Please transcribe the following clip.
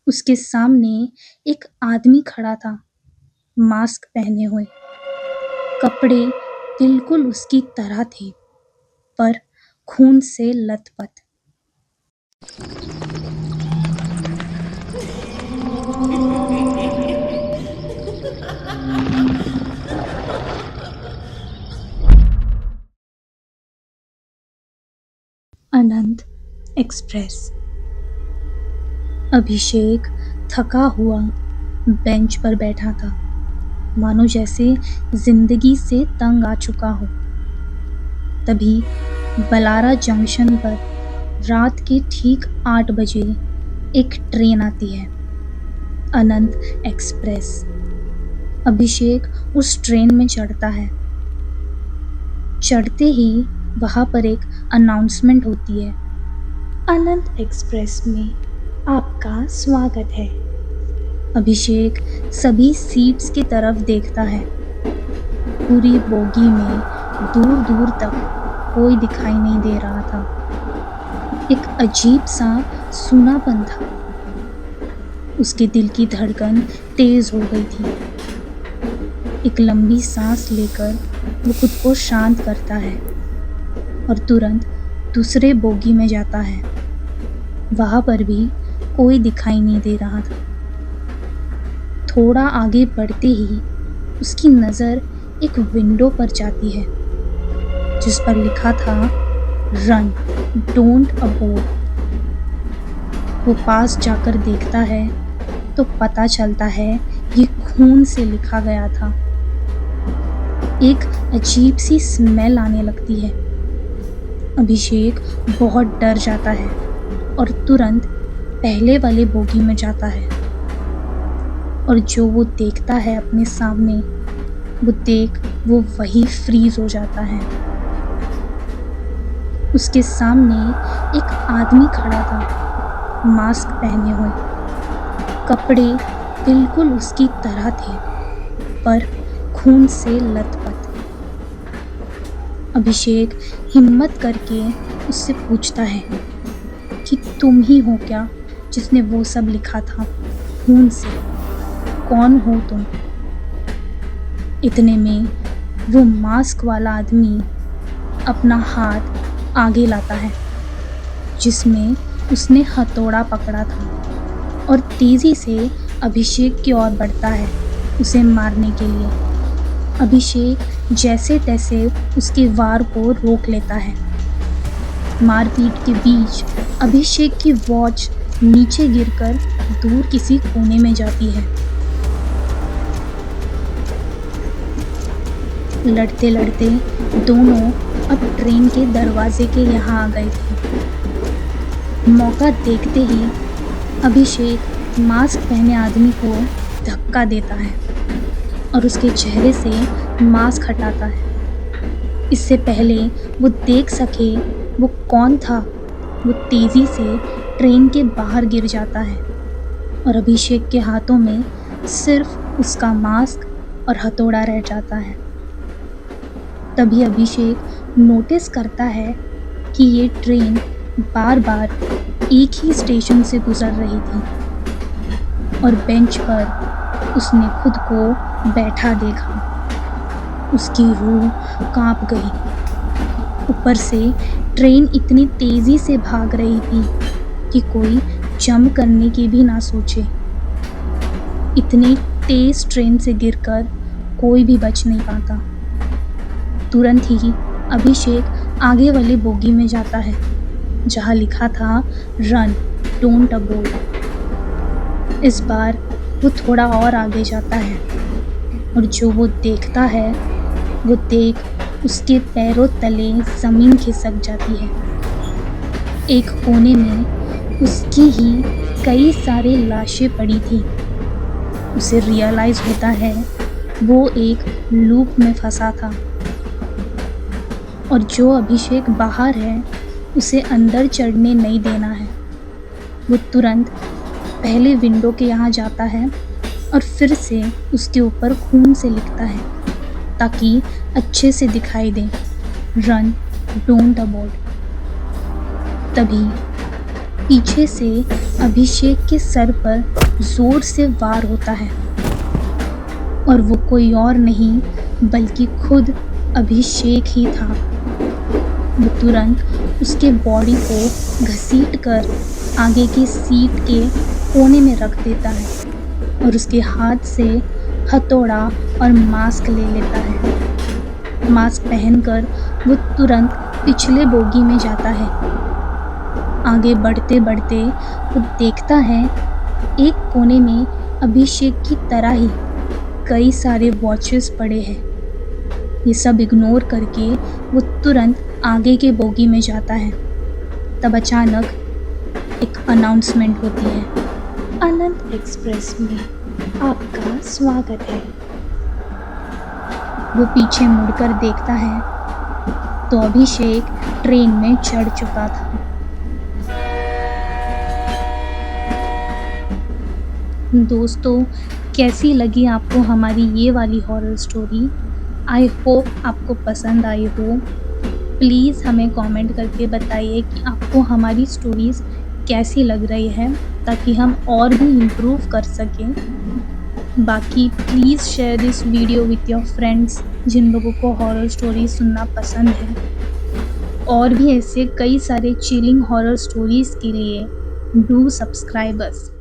उसके सामने एक आदमी खड़ा था, मास्क पहने हुए। कपड़े बिल्कुल उसकी तरह थे, पर खून से लथपथ। अनंत एक्सप्रेस। अभिषेक थका हुआ बेंच पर बैठा था, मानो जैसे जिंदगी से तंग आ चुका हो। तभी बलारा जंक्शन पर रात के ठीक 8 बजे एक ट्रेन आती है, अनंत एक्सप्रेस। अभिषेक उस ट्रेन में चढ़ता है। चढ़ते ही वहां पर एक अनाउंसमेंट होती है, अनंत एक्सप्रेस में आपका स्वागत है। अभिषेक सभी सीट्स की तरफ देखता है। पूरी बोगी में दूर दूर तक कोई दिखाई नहीं दे रहा था। एक अजीब सा सूनापन था। उसके दिल की धड़कन तेज हो गई थी। एक लंबी सांस लेकर वो खुद को शांत करता है और तुरंत दूसरे बोगी में जाता है। वहां पर भी कोई दिखाई नहीं दे रहा था। थोड़ा आगे बढ़ते ही उसकी नज़र एक विंडो पर जाती है, जिस पर लिखा था रन डोंट अबोर्ड। वो पास जाकर देखता है तो पता चलता है ये खून से लिखा गया था। एक अजीब सी स्मेल आने लगती है। अभिषेक बहुत डर जाता है और तुरंत पहले वाले बोगी में जाता है। और जो वो देखता है अपने सामने, वो वही फ्रीज हो जाता है। उसके सामने एक आदमी खड़ा था, मास्क पहने हुए। कपड़े बिल्कुल उसकी तरह थे, पर खून से लथपथ। अभिषेक हिम्मत करके उससे पूछता है कि तुम ही हो क्या जिसने वो सब लिखा था खून से? कौन हो तुम? इतने में वो मास्क वाला आदमी अपना हाथ आगे लाता है, जिसमें उसने हथौड़ा पकड़ा था, और तेजी से अभिषेक की ओर बढ़ता है उसे मारने के लिए। अभिषेक जैसे तैसे उसके वार को रोक लेता है। मारपीट के बीच अभिषेक की वॉच नीचे गिरकर दूर किसी कोने में जाती है। लड़ते लड़ते दोनों अब ट्रेन के दरवाजे के यहाँ आ गए थे। मौका देखते ही अभिषेक मास्क पहने आदमी को धक्का देता है और उसके चेहरे से मास्क हटाता है। इससे पहले वो देख सके वो कौन था, वो तेजी से ट्रेन के बाहर गिर जाता है और अभिषेक के हाथों में सिर्फ उसका मास्क और हथौड़ा रह जाता है। तभी अभिषेक नोटिस करता है कि ये ट्रेन बार बार एक ही स्टेशन से गुजर रही थी और बेंच पर उसने खुद को बैठा देखा। उसकी रूह कांप गई। ऊपर से ट्रेन इतनी तेजी से भाग रही थी कि कोई जंप करने की भी ना सोचे। इतनी तेज ट्रेन से गिरकर कोई भी बच नहीं पाता। तुरंत ही अभिषेक आगे वाले बोगी में जाता है, जहां लिखा था रन डोंट अबोर्ड। इस बार वो थोड़ा और आगे जाता है और जो वो देखता है वो देख उसके पैरों तले जमीन खिसक जाती है। एक कोने में उसकी ही कई सारी लाशें पड़ी थी। उसे रियलाइज होता है वो एक लूप में फंसा था और जो अभिषेक बाहर है उसे अंदर चढ़ने नहीं देना है। वो तुरंत पहले विंडो के यहाँ जाता है और फिर से उसके ऊपर खून से लिखता है ताकि अच्छे से दिखाई दे, रन डोंट अबोर्ड। तभी पीछे से अभिषेक के सर पर जोर से वार होता है और वो कोई और नहीं बल्कि खुद अभिषेक ही था। वो तुरंत उसके बॉडी को घसीटकर आगे की सीट के कोने में रख देता है और उसके हाथ से हथौड़ा और मास्क ले लेता है। मास्क पहनकर वो तुरंत पिछले बोगी में जाता है। आगे बढ़ते बढ़ते वो देखता है एक कोने में अभिषेक की तरह ही कई सारे वॉचेस पड़े हैं। ये सब इग्नोर करके वो तुरंत आगे के बोगी में जाता है। तब अचानक एक अनाउंसमेंट होती है, आनंद एक्सप्रेस में आपका स्वागत है। वो पीछे मुड़कर देखता है तो अभिषेक ट्रेन में चढ़ चुका था। दोस्तों, कैसी लगी आपको हमारी ये वाली हॉरर स्टोरी? आई होप आपको पसंद आई हो। प्लीज़ हमें कमेंट करके बताइए कि आपको हमारी स्टोरीज़ कैसी लग रही है, ताकि हम और भी इम्प्रूव कर सकें। बाकी please share this video with your friends जिन लोगों को हॉरर स्टोरी सुनना पसंद है। और भी ऐसे कई सारे चिलिंग हॉरर स्टोरीज़ के लिए डू सब्सक्राइब अस।